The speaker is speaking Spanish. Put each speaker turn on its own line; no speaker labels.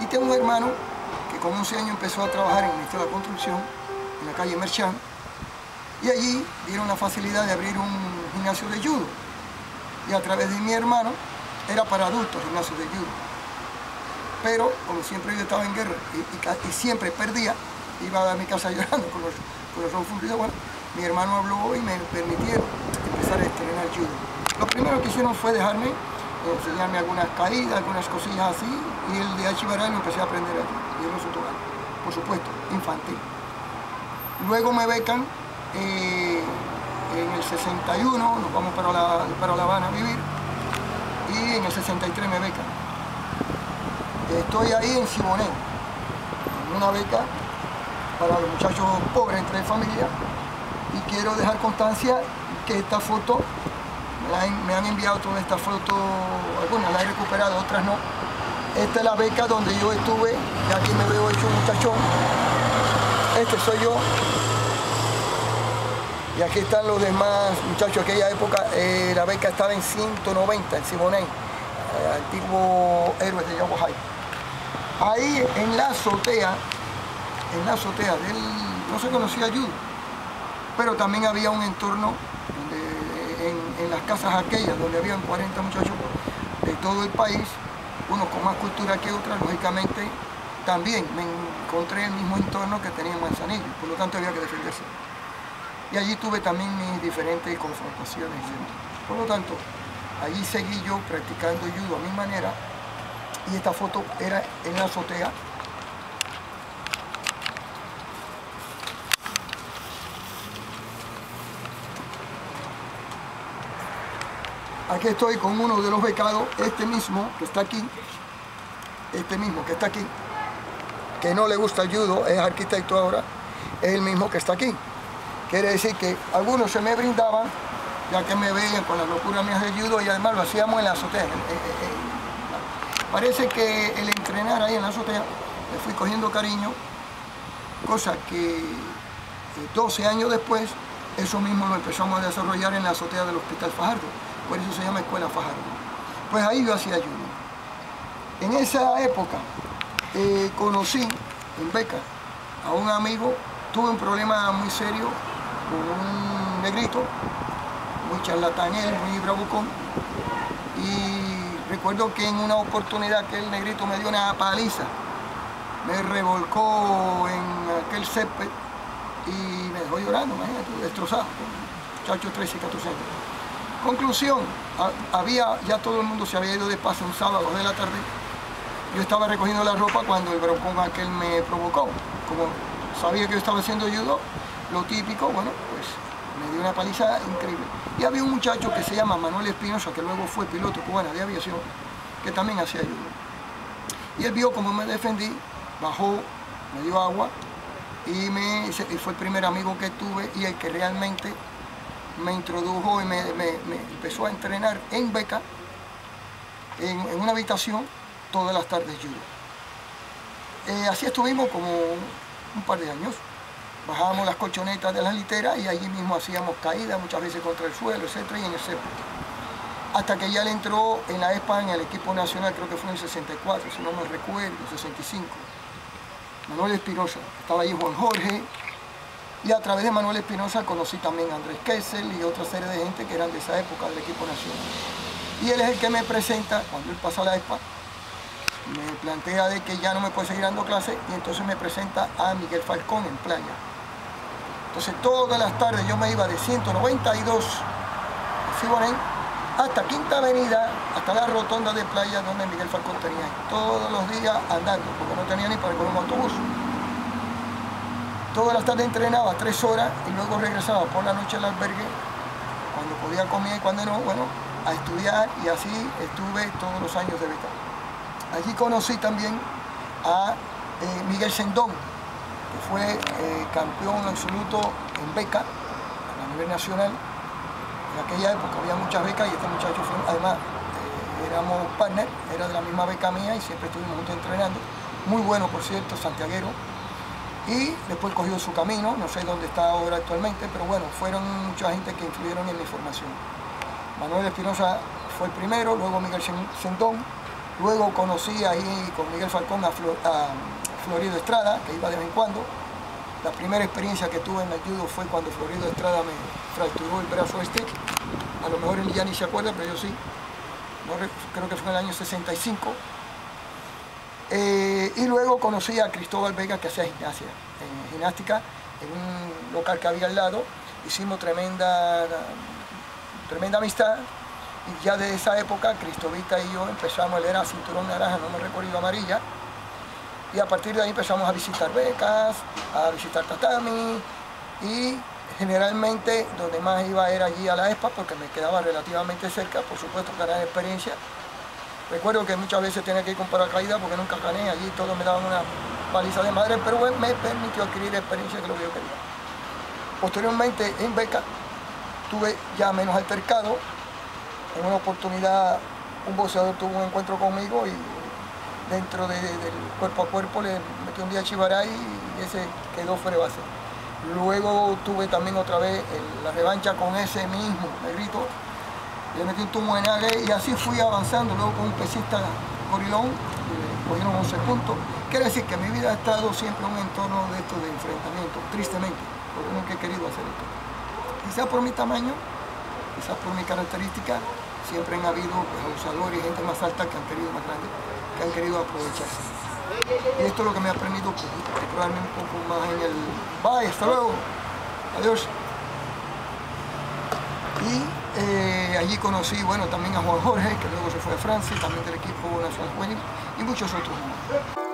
Y tengo un hermano que con 11 años empezó a trabajar en el Ministerio de la Construcción, en la calle Merchán, y allí dieron la facilidad de abrir un gimnasio de judo. Y a través de mi hermano, era para adultos el gimnasio de judo. Pero, como siempre yo estaba en guerra y siempre perdía, iba a mi casa llorando con los ojos fundidos. Bueno, mi hermano habló y me permitieron empezar a entrenar judo. Lo primero que hicieron fue dejarme, enseñarme algunas caídas, algunas cosillas así, y el de Achibarai lo empecé a aprender allí, y el oso togal, por supuesto, infantil. Luego me becan en el 61, nos vamos para La Habana a vivir, y en el 63 me becan. Estoy ahí en Siboney, en una beca para los muchachos pobres entre familia, y quiero dejar constancia que esta foto, me han enviado todas estas fotos, algunas las he recuperado, otras no. Esta es la beca donde yo estuve, y aquí me veo hecho un muchachón. Este soy yo. Y aquí están los demás muchachos. Aquella época la beca estaba en 190, en Siboney, antiguo héroe de Yaguajay. Ahí en la azotea no se conocía judo, pero también había un entorno donde, en las casas aquellas donde habían 40 muchachos de todo el país, unos con más cultura que otros, lógicamente también me encontré el mismo entorno que tenía en Manzanillo, por lo tanto había que defenderse. Y allí tuve también mis diferentes confrontaciones. Por lo tanto, allí seguí yo practicando judo a mi manera, y esta foto era en la azotea. Aquí estoy con uno de los becados, este mismo que está aquí, que no le gusta el judo, es arquitecto ahora, es el mismo que está aquí. Quiere decir que algunos se me brindaban, ya que me veían con las locuras mías de judo, y además lo hacíamos en la azotea. Parece que el entrenar ahí en la azotea le fui cogiendo cariño, cosa que 12 años después, eso mismo lo empezamos a desarrollar en la azotea del Hospital Fajardo. Por eso se llama Escuela Fajardo. Pues ahí yo hacía judo. En esa época conocí en beca a un amigo, tuve un problema muy serio con un negrito, muy charlatán él, muy bravucón, y recuerdo que en una oportunidad que el negrito me dio una paliza, me revolcó en aquel césped y me dejó llorando, imagínate, destrozado, muchacho 13, 14 años. Conclusión, ya todo el mundo se había ido de paso un sábado de la tarde. Yo estaba recogiendo la ropa cuando el bravucón aquel me provocó. Como sabía que yo estaba haciendo judo, lo típico, bueno, pues me dio una paliza increíble. Y había un muchacho que se llama Manuel Espinosa, que luego fue piloto cubano de aviación, que también hacía judo. Y él vio cómo me defendí, bajó, me dio agua, y fue el primer amigo que tuve y el que realmente me introdujo y me empezó a entrenar en beca, en una habitación, todas las tardes judo. Así estuvimos como un par de años. Bajábamos las colchonetas de las literas y allí mismo hacíamos caídas, muchas veces contra el suelo, etcétera, y en el césped. Hasta que ya él entró en la ESPA, en el equipo nacional, creo que fue en el 64, si no me recuerdo, 65. Manuel Espinosa, estaba ahí Juan Jorge, y a través de Manuel Espinosa conocí también a Andrés Kessel y otra serie de gente que eran de esa época del equipo nacional. Y él es el que me presenta, cuando él pasa a la ESPA, me plantea de que ya no me puede seguir dando clases, y entonces me presenta a Miguel Falcón en Playa. Entonces todas las tardes yo me iba de 192 Siboney hasta Quinta Avenida, hasta la rotonda de Playa donde Miguel Falcón tenía. Todos los días andando, porque no tenía ni para coger un autobús. Todas las tardes entrenaba 3 horas y luego regresaba por la noche al albergue, cuando podía comer y cuando no, bueno, a estudiar, y así estuve todos los años de beca. Allí conocí también a Miguel Sendón, que fue campeón absoluto en beca a nivel nacional. En aquella época había muchas becas y este muchacho fue, además, éramos partners, era de la misma beca mía y siempre estuvimos juntos entrenando. Muy bueno, por cierto, santiaguero. Y después cogió su camino, no sé dónde está ahora actualmente, pero bueno, fueron mucha gente que influyeron en mi formación. Manuel Espinosa fue el primero, luego Miguel Sendón, Luego conocí ahí con Miguel Falcón a Florido Estrada, que iba de vez en cuando. La primera experiencia que tuve en el judo fue cuando Florido Estrada me fracturó el brazo este. A lo mejor él ya ni se acuerda, pero yo sí. Creo que fue en el año 65. Y luego conocí a Cristóbal Vega, que hacía ginástica en un local que había al lado. Hicimos tremenda amistad. Y ya de esa época, Cristovita y yo empezamos, él era cinturón naranja, no me recuerdo, amarilla. Y a partir de ahí empezamos a visitar becas, a visitar tatami. Y generalmente donde más iba era allí a la ESPA, porque me quedaba relativamente cerca, por supuesto, ganar experiencia. Recuerdo que muchas veces tenía que ir con paracaídas porque nunca gané, allí todos me daban una paliza de madre, pero bueno, me permitió adquirir experiencia, que es lo que yo quería. Posteriormente, en beca, tuve ya menos altercado. En una oportunidad, un boxeador tuvo un encuentro conmigo y dentro del cuerpo a cuerpo le metí un día a Chivaray y ese quedó fuera de base. Luego tuve también otra vez la revancha con ese mismo negrito. Le metí un tumo en área y así fui avanzando. Luego con un pesista gorilón, cogieron 11 puntos. Quiere decir que mi vida ha estado siempre en un entorno de estos de enfrentamiento, tristemente, porque nunca he querido hacer esto. Quizás por mi tamaño, quizás por mi característica, siempre han habido abusadores y gente más alta que han querido, más grande, que han querido aprovecharse. Y esto es lo que me ha aprendido, probablemente un poco más en el... Bye, hasta luego. Adiós. Y allí conocí, bueno, también a Juan Jorge, que luego se fue a Francia, también del equipo nacional juvenil, y muchos otros más.